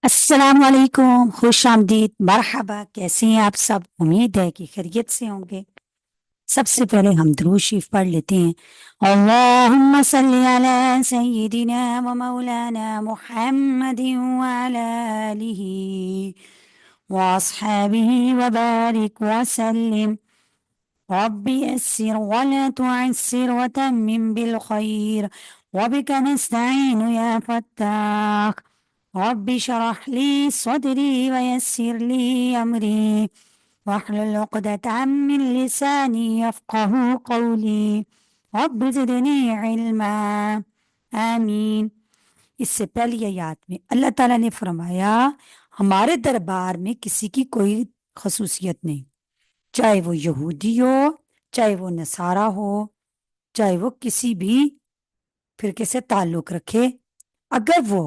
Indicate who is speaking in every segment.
Speaker 1: السلام علیکم، خوش آمدید، مرحبا۔ کیسے ہیں آپ سب؟ امید ہے کہ خیریت سے ہوں گے۔ سب سے پہلے ہم درود شریف پڑھ لیتے ہیں۔ اللہم صلی علی سیدنا و مولانا محمد وعلی آلہ واصحابہ وبارک وسلم۔ رب يسر ولا تعسر وتمم بالخير وبك نستعين يا فتاح۔ رب اشرح لي صدري ويسر لي أمري واحلل عقدة من لساني يفقه قولي رب زدني علما آمین۔ اس سے پہلی آیات میں اللہ تعالیٰ نے فرمایا ہمارے دربار میں کسی کی کوئی خصوصیت نہیں، چاہے وہ یہودی ہو، چاہے وہ نصارہ ہو، چاہے وہ کسی بھی فرقے سے تعلق رکھے، اگر وہ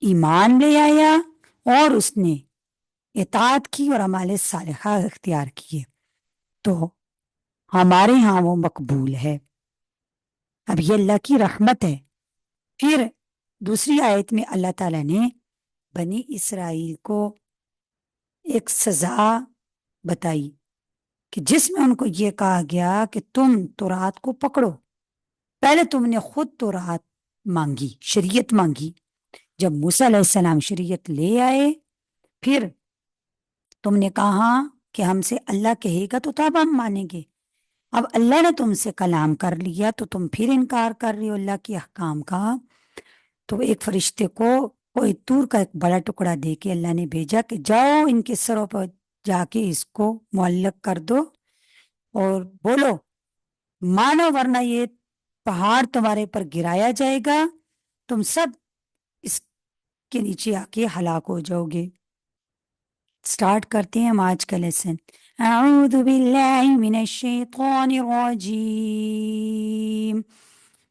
Speaker 1: ایمان لے آیا اور اس نے اطاعت کی اور اعمال صالحہ اختیار کیے تو ہمارے ہاں وہ مقبول ہے۔ اب یہ اللہ کی رحمت ہے۔ پھر دوسری آیت میں اللہ تعالیٰ نے بنی اسرائیل کو ایک سزا بتائی کہ جس میں ان کو یہ کہا گیا کہ تم تورات کو پکڑو۔ پہلے تم نے خود تورات مانگی، شریعت مانگی، جب موسیٰ علیہ السلام شریعت لے آئے پھر تم نے کہا کہ ہم سے اللہ کہے گا تو تب ہم مانیں گے۔ اب اللہ نے تم سے کلام کر لیا تو تم پھر انکار کر رہی ہو اللہ کے احکام کا۔ تو ایک فرشتے کو کوئی تور کا ایک بڑا ٹکڑا دے کے اللہ نے بھیجا کہ جاؤ ان کے سروں پر جا کے اس کو معلق کر دو اور بولو مانو ورنہ یہ پہاڑ تمہارے پر گرایا جائے گا، تم سب اس کے نیچے آ کے ہلاک ہو جاؤ گے۔ سٹارٹ کرتے ہیں ہم آج کا لیسن۔ اعوذ باللہ من الشیطان الرجیم،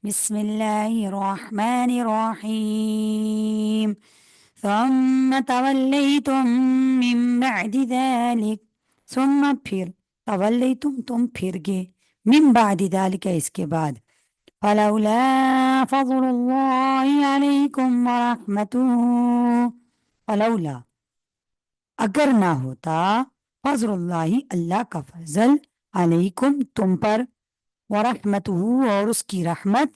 Speaker 1: بسم اللہ الرحمن الرحیم۔ ثم تولیتم من بعد ذلک، ثم پھر، تولیتم تم پھر گے، من بعد ذلک اس کے بعد، فلولا فضل اللہ علیکم ورحمتہ، فلولا اگر نہ ہوتا، فضل اللہ اللہ کا فضل، علیکم تم پر، ورحمتہ اور اس کی رحمت،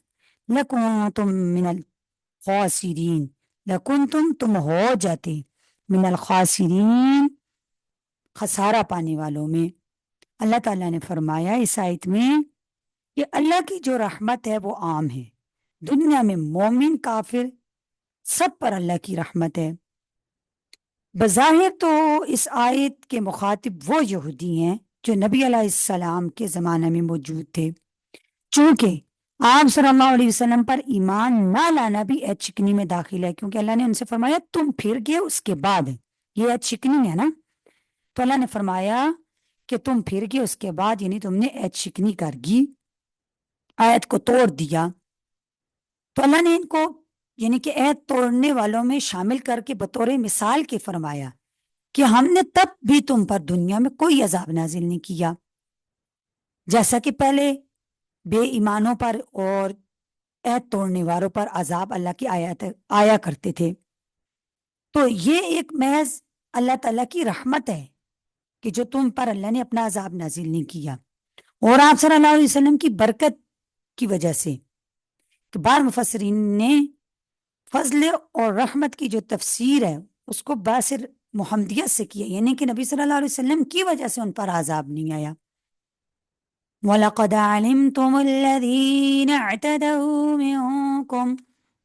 Speaker 1: لکنتم من الخاسرین، لکنتم تم ہو جاتے، من الخاسرین خسارہ پانے والوں میں۔ اللہ تعالیٰ نے فرمایا اس آیت میں کہ اللہ کی جو رحمت ہے وہ عام ہے، دنیا میں مومن کافر سب پر اللہ کی رحمت ہے۔ بظاہر تو اس آیت کے مخاطب وہ یہودی ہیں جو نبی علیہ السلام کے زمانے میں موجود تھے، چونکہ آپ صلی اللہ علیہ وسلم پر ایمان نہ لانا بھی عہد شکنی میں داخل ہے، کیونکہ اللہ نے ان سے فرمایا تم پھر گئے اس کے بعد، یہ عہد شکنی ہے نا، تو اللہ نے فرمایا کہ تم پھر گئے اس کے بعد، یعنی تم نے عہد شکنی کر گی، آیت کو توڑ دیا، تو اللہ نے ان کو یعنی کہ عہد توڑنے والوں میں شامل کر کے بطور مثال کے فرمایا کہ ہم نے تب بھی تم پر دنیا میں کوئی عذاب نازل نہیں کیا، جیسا کہ پہلے بے ایمانوں پر اور عہد توڑنے والوں پر عذاب اللہ کی آیات آیا کرتے تھے۔ تو یہ ایک محض اللہ تعالیٰ کی رحمت ہے کہ جو تم پر اللہ نے اپنا عذاب نازل نہیں کیا، اور آپ صلی اللہ علیہ وسلم کی برکت کی وجہ سے۔ کہ بعض مفسرین نے فضل اور رحمت کی جو تفسیر ہے اس کو باصر محمدیت سے کیا، یعنی کہ نبی صلی اللہ علیہ وسلم کی وجہ سے ان پر عذاب نہیں آیا۔ وَلَقَدْ عَلِمْتُمُ الَّذِينَ اعْتَدَوْا مِنْكُمْ،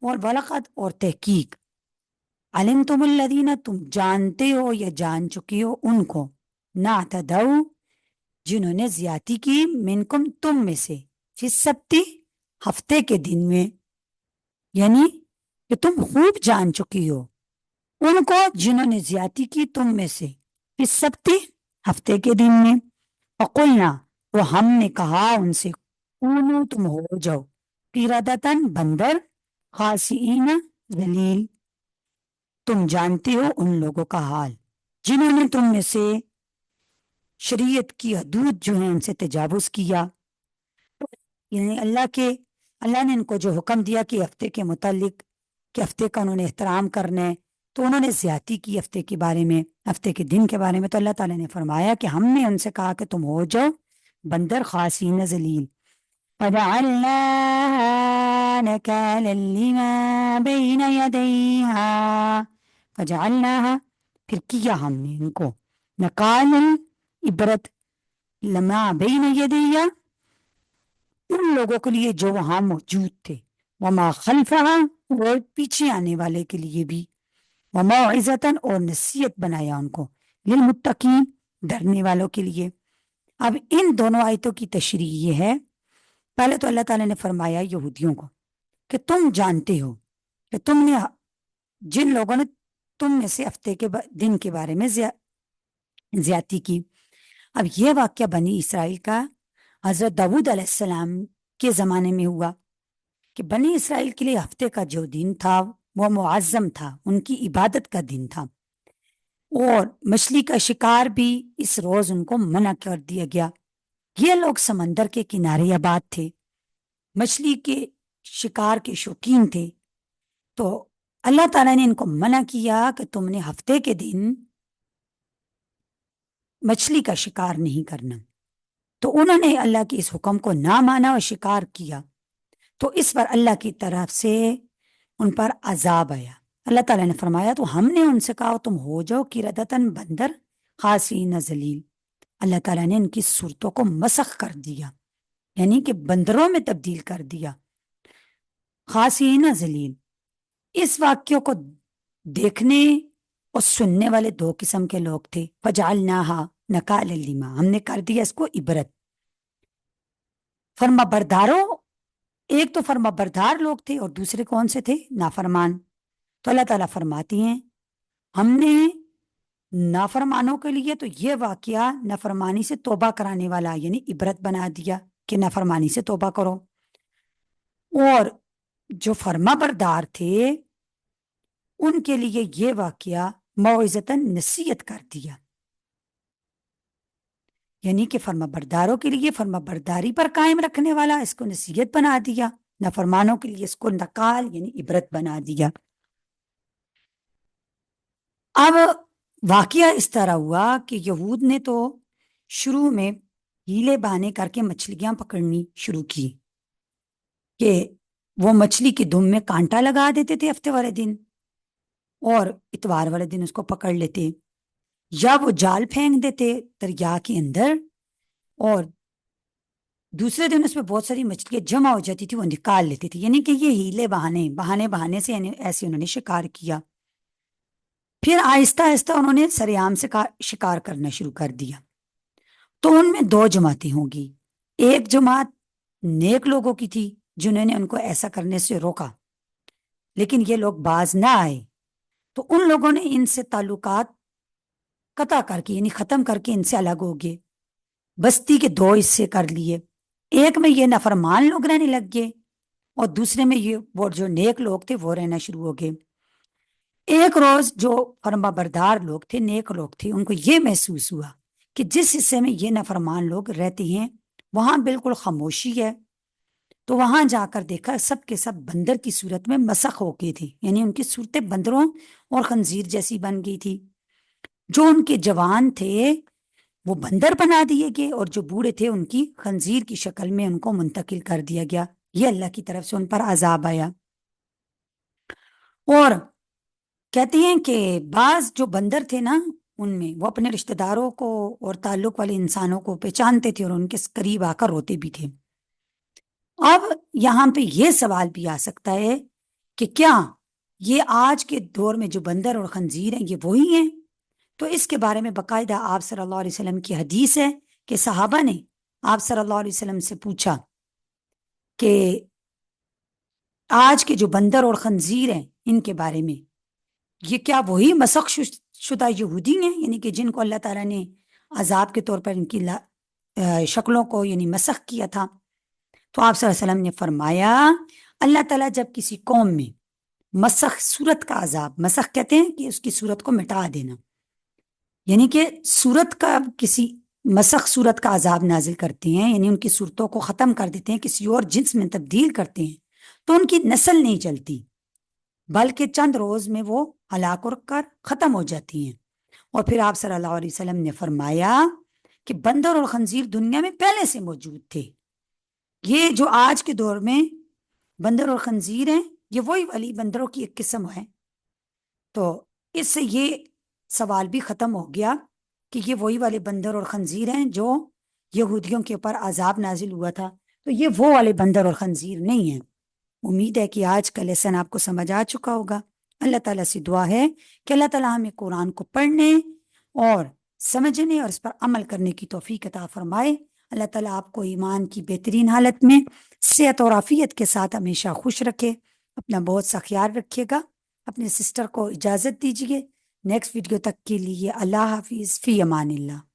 Speaker 1: اور وَلَقَدْ اور تحقیق، عَلِمْتُمُ الَّذِينَ تم جانتے ہو یا جان چکے ہو ان کو، نَعْتَدَوْا جنہوں نے زیادتی کی، منکم تم میں سے، فی السبت ہفتے کے دن میں، یعنی کہ تم خوب جان چکی ہو ان کو جنہوں نے زیادتی کی تم میں سے، فی السبت ہفتے کے دن میں، وقلنا تو ہم نے کہا ان سے، کونو تم ہو جاؤ، قردۃ بندر، خاسئین ذلیل، تم جانتے ہو ان لوگوں کا حال جنہوں نے تم میں سے شریعت کی حدود جو ہیں ان سے تجاوز کیا، یعنی اللہ نے ان کو جو حکم دیا کہ ہفتے کے متعلق کہ ہفتے کا انہوں نے احترام کرنا ہے، تو انہوں نے زیادتی کی ہفتے کے بارے میں، ہفتے کے دن کے بارے میں، تو اللہ تعالیٰ نے فرمایا کہ ہم نے ان سے کہا کہ تم ہو جاؤ بندر خاسین ذلیل، فجعلناها نكالا لما بين يديها، فجعلناها، پھر کیا ہم نے ان کو نکالا، عبرت، لما بین یدیہا، ان لوگوں کے لیے جو وہاں موجود تھے، وما خلفہا، اور پیچھے آنے والے کے لیے بھی، وموعظۃ، اور نصیحت بنایا ان کو، للمتقین، ڈرنے والوں کے لیے۔ اب ان دونوں آیتوں کی تشریح یہ ہے، پہلے تو اللہ تعالیٰ نے فرمایا یہودیوں کو کہ تم جانتے ہو کہ تم نے، جن لوگوں نے تم میں سے ہفتے کے دن کے بارے میں زیادتی کی۔ اب یہ واقعہ بنی اسرائیل کا حضرت داؤد علیہ السلام کے زمانے میں ہوا کہ بنی اسرائیل کے لیے ہفتے کا جو دن تھا وہ معظم تھا، ان کی عبادت کا دن تھا، اور مچھلی کا شکار بھی اس روز ان کو منع کر دیا گیا۔ یہ لوگ سمندر کے کنارے آباد تھے، مچھلی کے شکار کے شوقین تھے، تو اللہ تعالیٰ نے ان کو منع کیا کہ تم نے ہفتے کے دن مچھلی کا شکار نہیں کرنا، تو انہوں نے اللہ کے اس حکم کو نہ مانا اور شکار کیا، تو اس پر اللہ کی طرف سے ان پر عذاب آیا۔ اللہ تعالیٰ نے فرمایا تو ہم نے ان سے کہا تم ہو جاؤ قردۃ بندر خاسئین ذلیل، اللہ تعالیٰ نے ان کی صورتوں کو مسخ کر دیا، یعنی کہ بندروں میں تبدیل کر دیا، خاسئین ذلیل۔ اس واقعے کو دیکھنے اور سننے والے دو قسم کے لوگ تھے، فجعلناہا نکالا لما، ہم نے کر دیا اس کو عبرت۔ فرما برداروں، ایک تو فرما بردار لوگ تھے اور دوسرے کون سے تھے؟ نافرمان۔ تو اللہ تعالیٰ فرماتی ہیں ہم نے نافرمانوں کے لیے تو یہ واقعہ نافرمانی سے توبہ کرانے والا، یعنی عبرت بنا دیا کہ نافرمانی سے توبہ کرو، اور جو فرما بردار تھے ان کے لیے یہ واقعہ موعظۃ، نصیحت کر دیا، یعنی کہ فرما برداروں کے لیے فرما برداری پر قائم رکھنے والا اس کو نصیحت بنا دیا، نافرمانوں کے لیے اس کو نکال یعنی عبرت بنا دیا۔ اب واقعہ اس طرح ہوا کہ یہود نے تو شروع میں ہیلے بہانے کر کے مچھلیاں پکڑنی شروع کی، کہ وہ مچھلی کے دم میں کانٹا لگا دیتے تھے ہفتے والے دن، اور اتوار والے دن اس کو پکڑ لیتے، یا وہ جال پھینک دیتے دریا کے اندر، اور دوسرے دن اس میں بہت ساری مچھلیاں جمع ہو جاتی تھی، وہ نکال لیتے تھے، یعنی کہ یہ ہیلے بہانے سے یعنی ایسے انہوں نے شکار کیا۔ پھر آہستہ آہستہ انہوں نے سرعام سے شکار کرنا شروع کر دیا، تو ان میں دو جماعتیں ہوں گی، ایک جماعت نیک لوگوں کی تھی جنہوں نے ان کو ایسا کرنے سے روکا، لیکن یہ لوگ باز نہ آئے، تو ان لوگوں نے ان سے تعلقات قطع کر کے یعنی ختم کر کے ان سے الگ ہو گئے، بستی کے دو حصے کر لیے، ایک میں یہ نافرمان لوگ رہنے لگ گئے اور دوسرے میں یہ وہ جو نیک لوگ تھے وہ رہنا شروع ہو گئے۔ ایک روز جو فرما بردار لوگ تھے، نیک لوگ تھے، ان کو یہ محسوس ہوا کہ جس حصے میں یہ نافرمان لوگ رہتے ہیں وہاں بالکل خاموشی ہے، تو وہاں جا کر دیکھا سب کے سب بندر کی صورت میں مسخ ہو گئے تھے، یعنی ان کی صورتیں بندروں اور خنزیر جیسی بن گئی تھی، جو ان کے جوان تھے وہ بندر بنا دیے گئے اور جو بوڑھے تھے ان کی خنزیر کی شکل میں ان کو منتقل کر دیا گیا، یہ اللہ کی طرف سے ان پر عذاب آیا۔ اور کہتے ہیں کہ بعض جو بندر تھے نا ان میں وہ اپنے رشتہ داروں کو اور تعلق والے انسانوں کو پہچانتے تھے اور ان کے قریب آ کر روتے بھی تھے۔ اب یہاں پہ یہ سوال بھی آ سکتا ہے کہ کیا یہ آج کے دور میں جو بندر اور خنزیر ہیں یہ وہی ہیں؟ تو اس کے بارے میں باقاعدہ آپ صلی اللہ علیہ وسلم کی حدیث ہے کہ صحابہ نے آپ صلی اللہ علیہ وسلم سے پوچھا کہ آج کے جو بندر اور خنزیر ہیں ان کے بارے میں یہ کیا وہی مسخ شدہ یہودی ہیں، یعنی کہ جن کو اللہ تعالیٰ نے عذاب کے طور پر ان کی شکلوں کو یعنی مسخ کیا تھا؟ تو آپ صلی اللہ علیہ وسلم نے فرمایا اللہ تعالیٰ جب کسی قوم میں مسخ صورت کا عذاب، مسخ کہتے ہیں کہ اس کی صورت کو مٹا دینا، یعنی کہ صورت کا کسی مسخ صورت کا عذاب نازل کرتے ہیں، یعنی ان کی صورتوں کو ختم کر دیتے ہیں، کسی اور جنس میں تبدیل کرتے ہیں، تو ان کی نسل نہیں چلتی، بلکہ چند روز میں وہ ہلاک ہو کر ختم ہو جاتی ہیں۔ اور پھر آپ صلی اللہ علیہ وسلم نے فرمایا کہ بندر اور خنزیر دنیا میں پہلے سے موجود تھے۔ یہ جو آج کے دور میں بندر اور خنزیر ہیں، یہ وہی والی بندروں کی ایک قسم ہے۔ تو اس سے یہ سوال بھی ختم ہو گیا کہ یہ وہی والے بندر اور خنزیر ہیں جو یہودیوں کے اوپر عذاب نازل ہوا تھا، تو یہ وہ والے بندر اور خنزیر نہیں ہیں۔ امید ہے کہ آج کا لیسن آپ کو سمجھ آ چکا ہوگا۔ اللہ تعالیٰ سے دعا ہے کہ اللہ تعالیٰ ہمیں قرآن کو پڑھنے اور سمجھنے اور اس پر عمل کرنے کی توفیق عطا فرمائے۔ اللہ تعالیٰ آپ کو ایمان کی بہترین حالت میں صحت اور عافیت کے ساتھ ہمیشہ خوش رکھے۔ اپنا بہت سا خیال رکھیے گا۔ اپنے سسٹر کو اجازت دیجیے۔ نیکسٹ ویڈیو تک کے لیے اللہ حافظ، فی امان اللہ۔